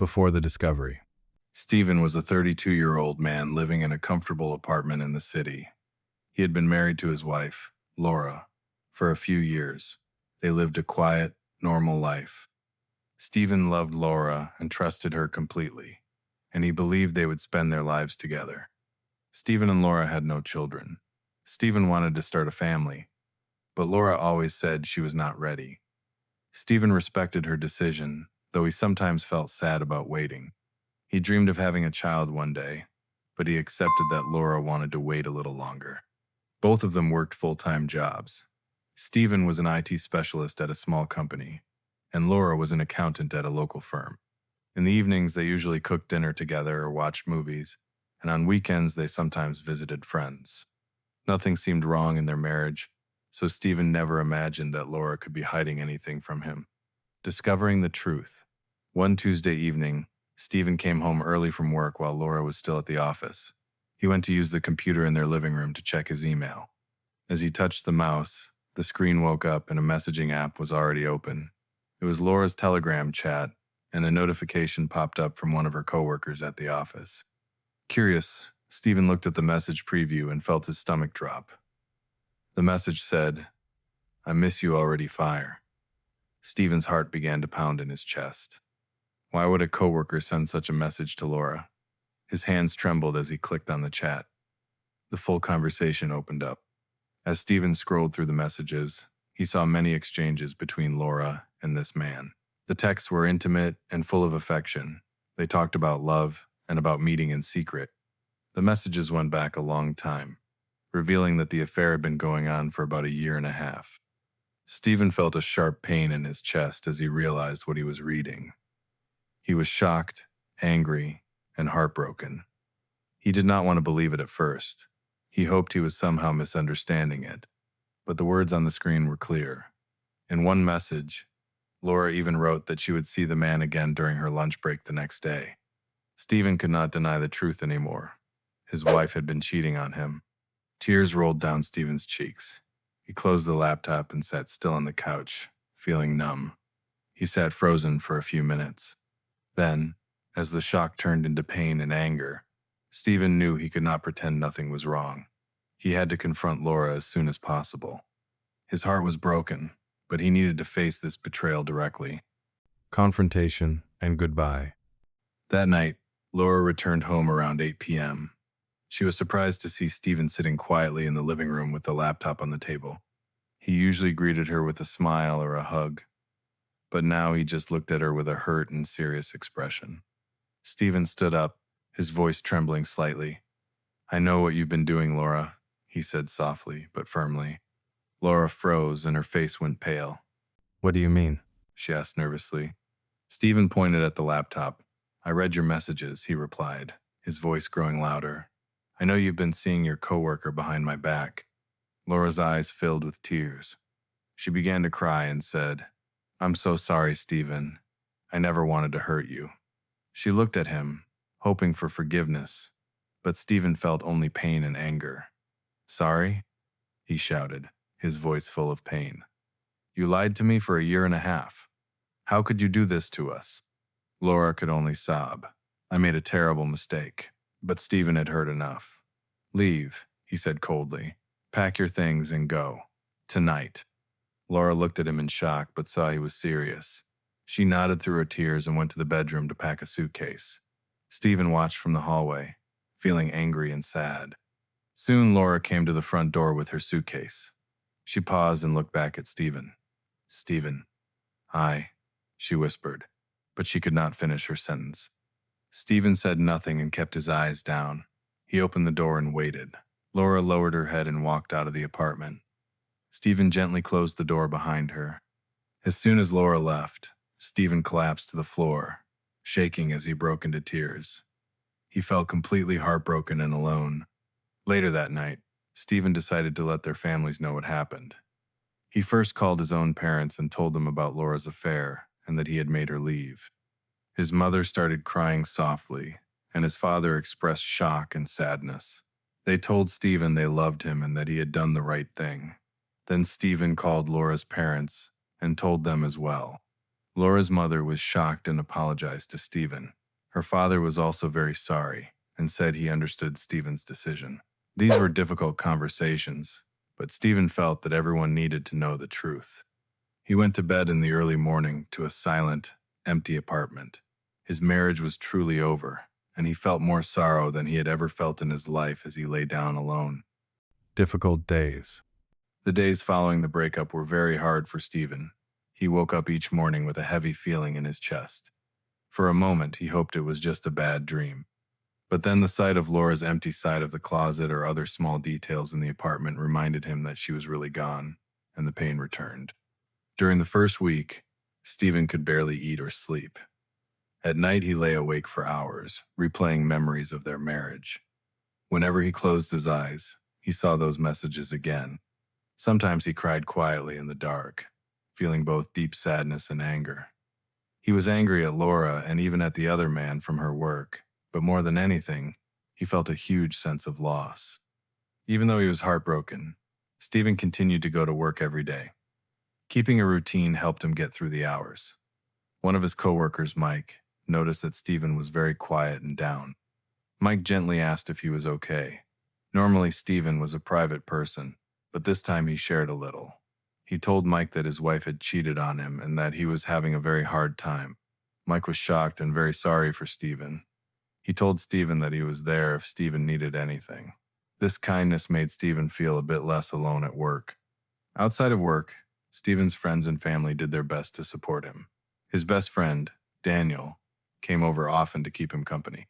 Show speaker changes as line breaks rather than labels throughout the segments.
before the discovery. Stephen was a 32-year-old man living in a comfortable apartment in the city. He had been married to his wife, Laura, for a few years. They lived a quiet, normal life. Stephen loved Laura and trusted her completely, and he believed they would spend their lives together. Stephen and Laura had no children. Stephen wanted to start a family, but Laura always said she was not ready. Stephen respected her decision, though he sometimes felt sad about waiting. He dreamed of having a child one day, but he accepted that Laura wanted to wait a little longer. Both of them worked full-time jobs. Stephen was an IT specialist at a small company, and Laura was an accountant at a local firm. In the evenings, they usually cooked dinner together or watched movies, and on weekends, they sometimes visited friends. Nothing seemed wrong in their marriage, so Stephen never imagined that Laura could be hiding anything from him. Discovering the truth. One Tuesday evening, Stephen came home early from work while Laura was still at the office. He went to use the computer in their living room to check his email. As he touched the mouse, the screen woke up and a messaging app was already open. It was Laura's Telegram chat, and a notification popped up from one of her coworkers at the office. Curious, Stephen looked at the message preview and felt his stomach drop. The message said, "I miss you already, fire." Stephen's heart began to pound in his chest. Why would a coworker send such a message to Laura? His hands trembled as he clicked on the chat. The full conversation opened up. As Stephen scrolled through the messages, he saw many exchanges between Laura and this man. The texts were intimate and full of affection. They talked about love and about meeting in secret. The messages went back a long time, revealing that the affair had been going on for about a year and a half. Stephen felt a sharp pain in his chest as he realized what he was reading. He was shocked, angry, and heartbroken. He did not want to believe it at first. He hoped he was somehow misunderstanding it, but the words on the screen were clear. In one message, Laura even wrote that she would see the man again during her lunch break the next day. Stephen could not deny the truth anymore. His wife had been cheating on him. Tears rolled down Stephen's cheeks. He closed the laptop and sat still on the couch, feeling numb. He sat frozen for a few minutes. Then, as the shock turned into pain and anger, Stephen knew he could not pretend nothing was wrong. He had to confront Laura as soon as possible. His heart was broken, but he needed to face this betrayal directly. Confrontation and goodbye. That night, Laura returned home around 8 p.m. She was surprised to see Stephen sitting quietly in the living room with the laptop on the table. He usually greeted her with a smile or a hug, but now he just looked at her with a hurt and serious expression. Stephen stood up, his voice trembling slightly. "I know what you've been doing, Laura," he said softly but firmly. Laura froze and her face went pale. "What do you mean?" she asked nervously. Stephen pointed at the laptop. "I read your messages," he replied, his voice growing louder. "I know you've been seeing your coworker behind my back." Laura's eyes filled with tears. She began to cry and said, "I'm so sorry, Stephen. I never wanted to hurt you." She looked at him, hoping for forgiveness, but Stephen felt only pain and anger. "Sorry?" he shouted, his voice full of pain. "You lied to me for a year and a half. How could you do this to us?" Laura could only sob. "I made a terrible mistake." But Stephen had heard enough. "Leave," he said coldly. "Pack your things and go. Tonight." Laura looked at him in shock but saw he was serious. She nodded through her tears and went to the bedroom to pack a suitcase. Stephen watched from the hallway, feeling angry and sad. Soon Laura came to the front door with her suitcase. She paused and looked back at Stephen. "Stephen." "Hi," she whispered, but she could not finish her sentence. Stephen said nothing and kept his eyes down. He opened the door and waited. Laura lowered her head and walked out of the apartment. Stephen gently closed the door behind her. As soon as Laura left, Stephen collapsed to the floor, shaking as he broke into tears. He felt completely heartbroken and alone. Later that night, Stephen decided to let their families know what happened. He first called his own parents and told them about Laura's affair and that he had made her leave. His mother started crying softly, and his father expressed shock and sadness. They told Stephen they loved him and that he had done the right thing. Then Stephen called Laura's parents and told them as well. Laura's mother was shocked and apologized to Stephen. Her father was also very sorry and said he understood Stephen's decision. These were difficult conversations, but Stephen felt that everyone needed to know the truth. He went to bed in the early morning to a silent, empty apartment. His marriage was truly over, and he felt more sorrow than he had ever felt in his life as he lay down alone. Difficult days. The days following the breakup were very hard for Stephen. He woke up each morning with a heavy feeling in his chest. For a moment, he hoped it was just a bad dream. But then the sight of Laura's empty side of the closet or other small details in the apartment reminded him that she was really gone, and the pain returned. During the first week, Stephen could barely eat or sleep. At night, he lay awake for hours, replaying memories of their marriage. Whenever he closed his eyes, he saw those messages again. Sometimes he cried quietly in the dark, feeling both deep sadness and anger. He was angry at Laura and even at the other man from her work, but more than anything, he felt a huge sense of loss. Even though he was heartbroken, Stephen continued to go to work every day. Keeping a routine helped him get through the hours. One of his coworkers, Mike, noticed that Stephen was very quiet and down. Mike gently asked if he was okay. Normally, Stephen was a private person, but this time he shared a little. He told Mike that his wife had cheated on him and that he was having a very hard time. Mike was shocked and very sorry for Stephen. He told Stephen that he was there if Stephen needed anything. This kindness made Stephen feel a bit less alone at work. Outside of work, Stephen's friends and family did their best to support him. His best friend, Daniel, came over often to keep him company.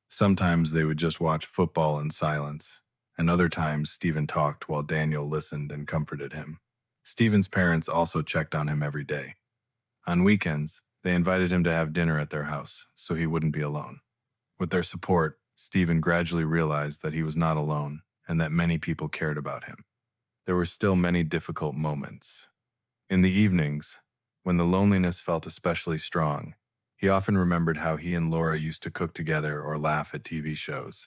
Sometimes they would just watch football in silence, and other times Stephen talked while Daniel listened and comforted him. Stephen's parents also checked on him every day. On weekends, they invited him to have dinner at their house so he wouldn't be alone. With their support, Stephen gradually realized that he was not alone and that many people cared about him. There were still many difficult moments. In the evenings, when the loneliness felt especially strong, he often remembered how he and Laura used to cook together or laugh at TV shows.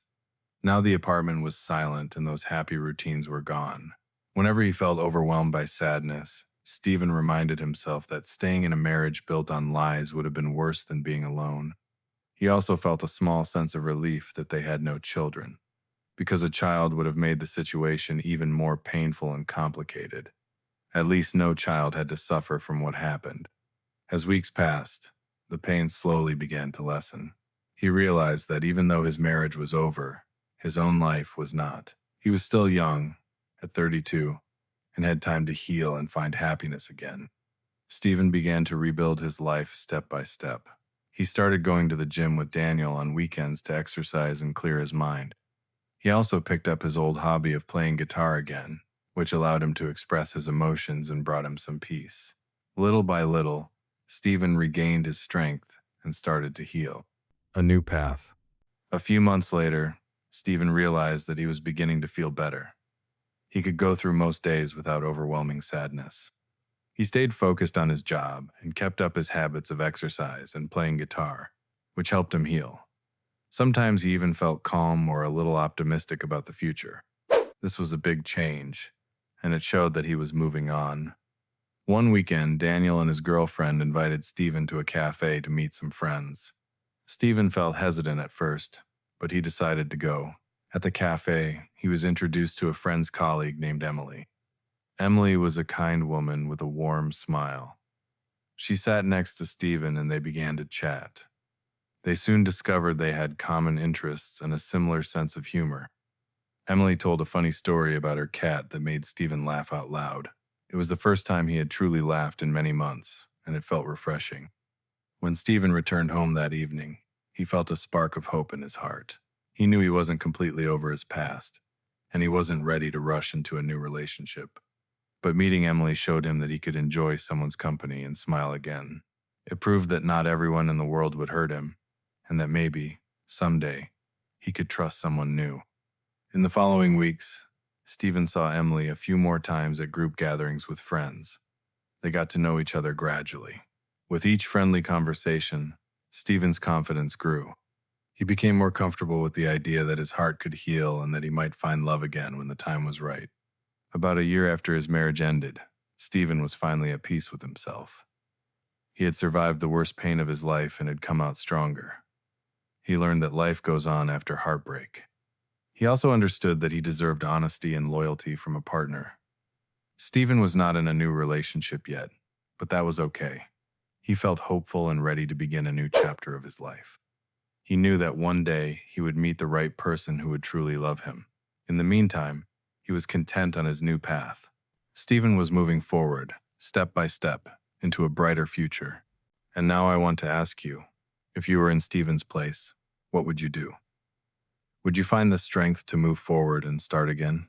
Now the apartment was silent and those happy routines were gone. Whenever he felt overwhelmed by sadness, Stephen reminded himself that staying in a marriage built on lies would have been worse than being alone. He also felt a small sense of relief that they had no children, because a child would have made the situation even more painful and complicated. At least no child had to suffer from what happened. As weeks passed, the pain slowly began to lessen. He realized that even though his marriage was over, his own life was not. He was still young, at 32, and had time to heal and find happiness again. Stephen began to rebuild his life step by step. He started going to the gym with Daniel on weekends to exercise and clear his mind. He also picked up his old hobby of playing guitar again, which allowed him to express his emotions and brought him some peace. Little by little, Stephen regained his strength and started to heal. A new path. A few months later, Stephen realized that he was beginning to feel better. He could go through most days without overwhelming sadness. He stayed focused on his job and kept up his habits of exercise and playing guitar, which helped him heal. Sometimes he even felt calm or a little optimistic about the future. This was a big change, and it showed that he was moving on. One weekend, Daniel and his girlfriend invited Stephen to a cafe to meet some friends. Stephen felt hesitant at first, but he decided to go. At the cafe, he was introduced to a friend's colleague named Emily. Emily was a kind woman with a warm smile. She sat next to Stephen and they began to chat. They soon discovered they had common interests and a similar sense of humor. Emily told a funny story about her cat that made Stephen laugh out loud. It was the first time he had truly laughed in many months, and it felt refreshing. When Stephen returned home that evening, he felt a spark of hope in his heart. He knew he wasn't completely over his past, and he wasn't ready to rush into a new relationship. But meeting Emily showed him that he could enjoy someone's company and smile again. It proved that not everyone in the world would hurt him, and that maybe, someday, he could trust someone new. In the following weeks, Stephen saw Emily a few more times at group gatherings with friends. They got to know each other gradually. With each friendly conversation, Stephen's confidence grew. He became more comfortable with the idea that his heart could heal and that he might find love again when the time was right. About a year after his marriage ended, Stephen was finally at peace with himself. He had survived the worst pain of his life and had come out stronger. He learned that life goes on after heartbreak. He also understood that he deserved honesty and loyalty from a partner. Stephen was not in a new relationship yet, but that was okay. He felt hopeful and ready to begin a new chapter of his life. He knew that one day he would meet the right person who would truly love him. In the meantime, he was content on his new path. Stephen was moving forward, step by step, into a brighter future. And now I want to ask you, if you were in Stephen's place, what would you do? Would you find the strength to move forward and start again?